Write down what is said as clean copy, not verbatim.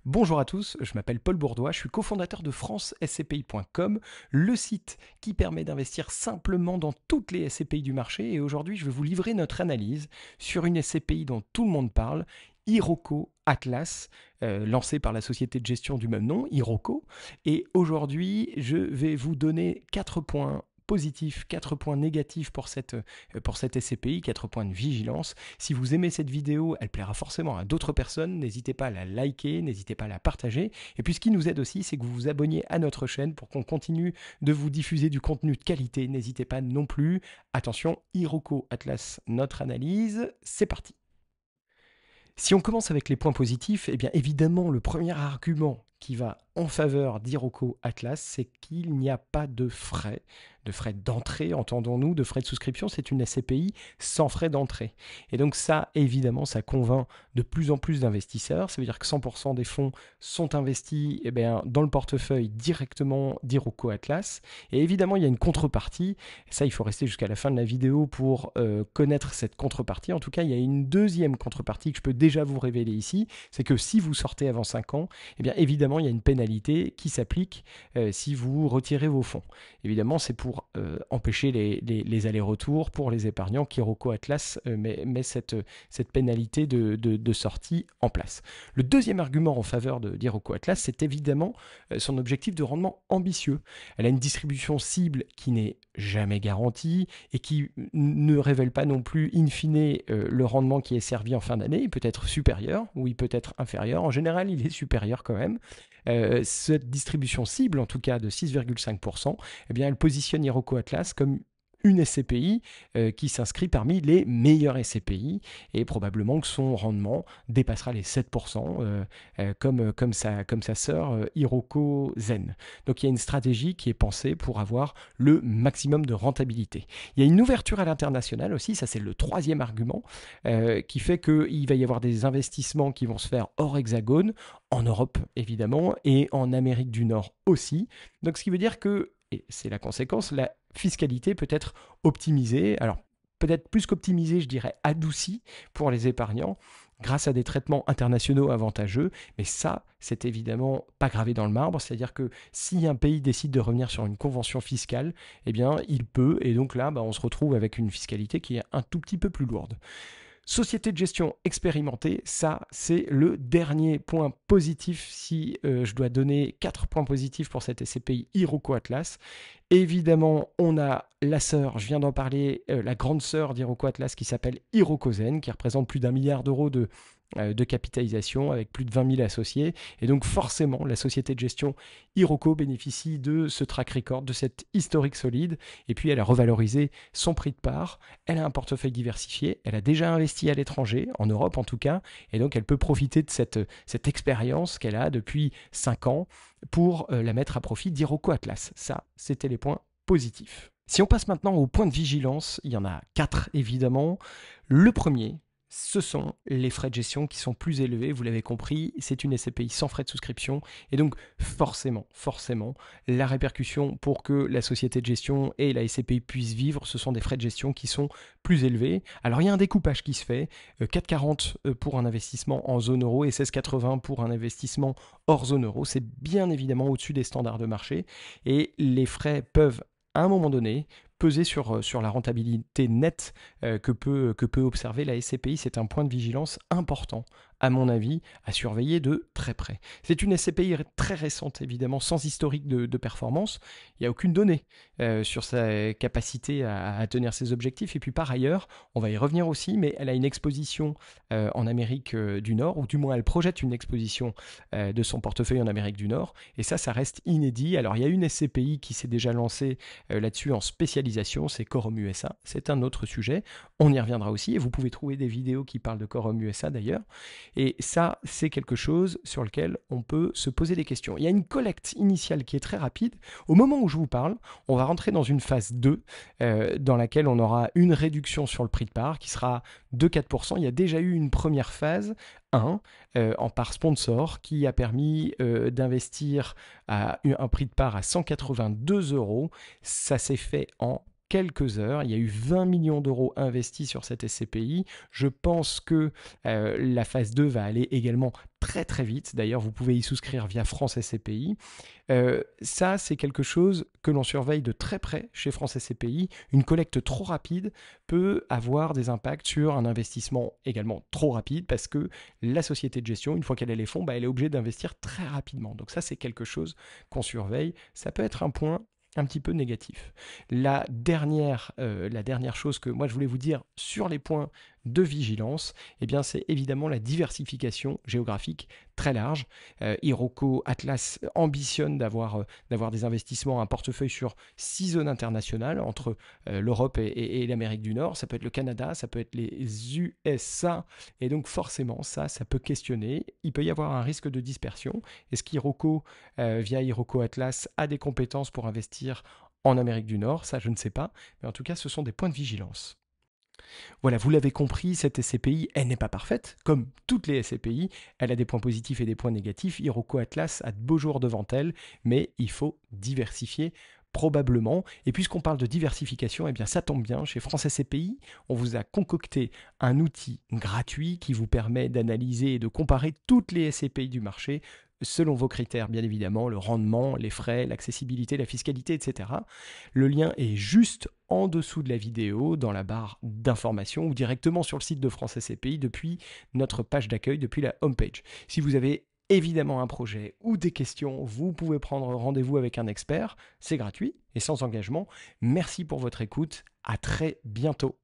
Bonjour à tous, je m'appelle Paul Bourdois, je suis cofondateur de FranceSCPI.com, le site qui permet d'investir simplement dans toutes les SCPI du marché. Et aujourd'hui, je vais vous livrer notre analyse sur une SCPI dont tout le monde parle, Iroko Atlas, lancée par la société de gestion du même nom, Iroko. Et aujourd'hui, je vais vous donner 4 points positifs, 4 points négatifs pour cette SCPI, 4 points de vigilance. Si vous aimez cette vidéo, elle plaira forcément à d'autres personnes. N'hésitez pas à la liker, n'hésitez pas à la partager. Et puis ce qui nous aide aussi, c'est que vous vous abonniez à notre chaîne pour qu'on continue de vous diffuser du contenu de qualité. N'hésitez pas non plus. Attention, Iroko Atlas, notre analyse, c'est parti. Si on commence avec les points positifs, eh bien évidemment, le premier argument qui va en faveur d'Iroko Atlas, c'est qu'il n'y a pas de frais d'entrée, entendons-nous, de frais de souscription. C'est une SCPI sans frais d'entrée. Et donc ça, évidemment, ça convainc de plus en plus d'investisseurs. Ça veut dire que 100% des fonds sont investis dans le portefeuille directement d'Iroko Atlas. Et évidemment, il y a une contrepartie. Ça, il faut rester jusqu'à la fin de la vidéo pour connaître cette contrepartie. En tout cas, il y a une deuxième contrepartie que je peux déjà vous révéler ici. C'est que si vous sortez avant 5 ans, eh bien évidemment, il y a une pénalité qui s'applique si vous retirez vos fonds. Évidemment, c'est pour empêcher les allers-retours pour les épargnants qu'Iroko Atlas met cette pénalité de sortie en place. Le deuxième argument en faveur d'Iroko Atlas, c'est évidemment son objectif de rendement ambitieux. Elle a une distribution cible qui n'est jamais garantie et qui ne révèle pas non plus in fine le rendement qui est servi en fin d'année. Il peut être supérieur ou il peut être inférieur. En général, il est supérieur quand même. Cette distribution cible, en tout cas de 6,5%, eh bien, elle positionne Iroko Atlas comme une SCPI qui s'inscrit parmi les meilleures SCPI et probablement que son rendement dépassera les 7% comme sa sœur Iroko Zen. Donc il y a une stratégie qui est pensée pour avoir le maximum de rentabilité. Il y a une ouverture à l'international aussi, ça c'est le troisième argument, qui fait qu'il va y avoir des investissements qui vont se faire hors hexagone, en Europe évidemment et en Amérique du Nord aussi. Donc ce qui veut dire que, et c'est la conséquence, la fiscalité peut être optimisée, alors peut-être plus qu'optimisée, je dirais adoucie pour les épargnants grâce à des traitements internationaux avantageux, mais ça, c'est évidemment pas gravé dans le marbre, c'est-à-dire que si un pays décide de revenir sur une convention fiscale, eh bien, il peut, et donc là, on se retrouve avec une fiscalité qui est un tout petit peu plus lourde. Société de gestion expérimentée, ça c'est le dernier point positif si je dois donner 4 points positifs pour cette SCPI Iroko Atlas. Évidemment, on a la sœur, je viens d'en parler, la grande sœur d'Iroko Atlas qui s'appelle Iroko Zen, qui représente plus d'1 milliard d'euros de capitalisation avec plus de 20 000 associés. Et donc forcément, la société de gestion Iroko bénéficie de ce track record, de cet historique solide. Et puis elle a revalorisé son prix de part. Elle a un portefeuille diversifié. Elle a déjà investi à l'étranger, en Europe en tout cas. Et donc elle peut profiter de cette expérience qu'elle a depuis 5 ans pour la mettre à profit d'Iroko Atlas. Ça, c'était les points positifs. Si on passe maintenant aux points de vigilance, il y en a 4 évidemment. Le premier, ce sont les frais de gestion qui sont plus élevés, vous l'avez compris, c'est une SCPI sans frais de souscription, et donc forcément, la répercussion pour que la société de gestion et la SCPI puissent vivre, ce sont des frais de gestion qui sont plus élevés. Alors il y a un découpage qui se fait, 4,40 pour un investissement en zone euro et 16,80 pour un investissement hors zone euro, c'est bien évidemment au-dessus des standards de marché, et les frais peuvent à un moment donné peser sur la rentabilité nette que peut observer la SCPI. C'est un point de vigilance important, à mon avis, à surveiller de très près. C'est une SCPI très récente, évidemment, sans historique de performance. Il n'y a aucune donnée sur sa capacité à tenir ses objectifs. Et puis par ailleurs, on va y revenir aussi, mais elle a une exposition en Amérique du Nord, ou du moins elle projette une exposition de son portefeuille en Amérique du Nord. Et ça reste inédit. Alors il y a une SCPI qui s'est déjà lancée là-dessus en spécialisation, c'est Quorum USA. C'est un autre sujet. On y reviendra aussi et vous pouvez trouver des vidéos qui parlent de Quorum USA d'ailleurs. Et ça, c'est quelque chose sur lequel on peut se poser des questions. Il y a une collecte initiale qui est très rapide. Au moment où je vous parle, on va rentrer dans une phase 2 dans laquelle on aura une réduction sur le prix de part qui sera de 4%. Il y a déjà eu une première phase 1 en part sponsor qui a permis d'investir à un prix de part à 182 euros. Ça s'est fait en quelques heures. Il y a eu 20 millions d'euros investis sur cette SCPI. Je pense que la phase 2 va aller également très très vite. D'ailleurs, vous pouvez y souscrire via France SCPI. Ça, c'est quelque chose que l'on surveille de très près chez France SCPI. Une collecte trop rapide peut avoir des impacts sur un investissement également trop rapide parce que la société de gestion, une fois qu'elle a les fonds, elle est obligée d'investir très rapidement. Donc ça, c'est quelque chose qu'on surveille. Ça peut être un point un petit peu négatif. La dernière chose que moi je voulais vous dire sur les points de vigilance, eh bien c'est évidemment la diversification géographique très large. Iroko Atlas ambitionne d'avoir des investissements, un portefeuille sur 6 zones internationales entre l'Europe et l'Amérique du Nord. Ça peut être le Canada, ça peut être les USA, et donc forcément ça peut questionner. Il peut y avoir un risque de dispersion. Est-ce qu'Iroko, via Iroko Atlas, a des compétences pour investir en Amérique du Nord? Ça, je ne sais pas, mais en tout cas, ce sont des points de vigilance. Voilà, vous l'avez compris, cette SCPI, elle n'est pas parfaite. Comme toutes les SCPI, elle a des points positifs et des points négatifs. Iroko Atlas a de beaux jours devant elle, mais il faut diversifier probablement. Et puisqu'on parle de diversification, eh bien ça tombe bien, chez France SCPI, on vous a concocté un outil gratuit qui vous permet d'analyser et de comparer toutes les SCPI du marché selon vos critères, bien évidemment, le rendement, les frais, l'accessibilité, la fiscalité, etc. Le lien est juste en dessous de la vidéo, dans la barre d'information ou directement sur le site de France SCPI depuis notre page d'accueil, depuis la homepage. Si vous avez évidemment un projet ou des questions, vous pouvez prendre rendez-vous avec un expert. C'est gratuit et sans engagement. Merci pour votre écoute. À très bientôt.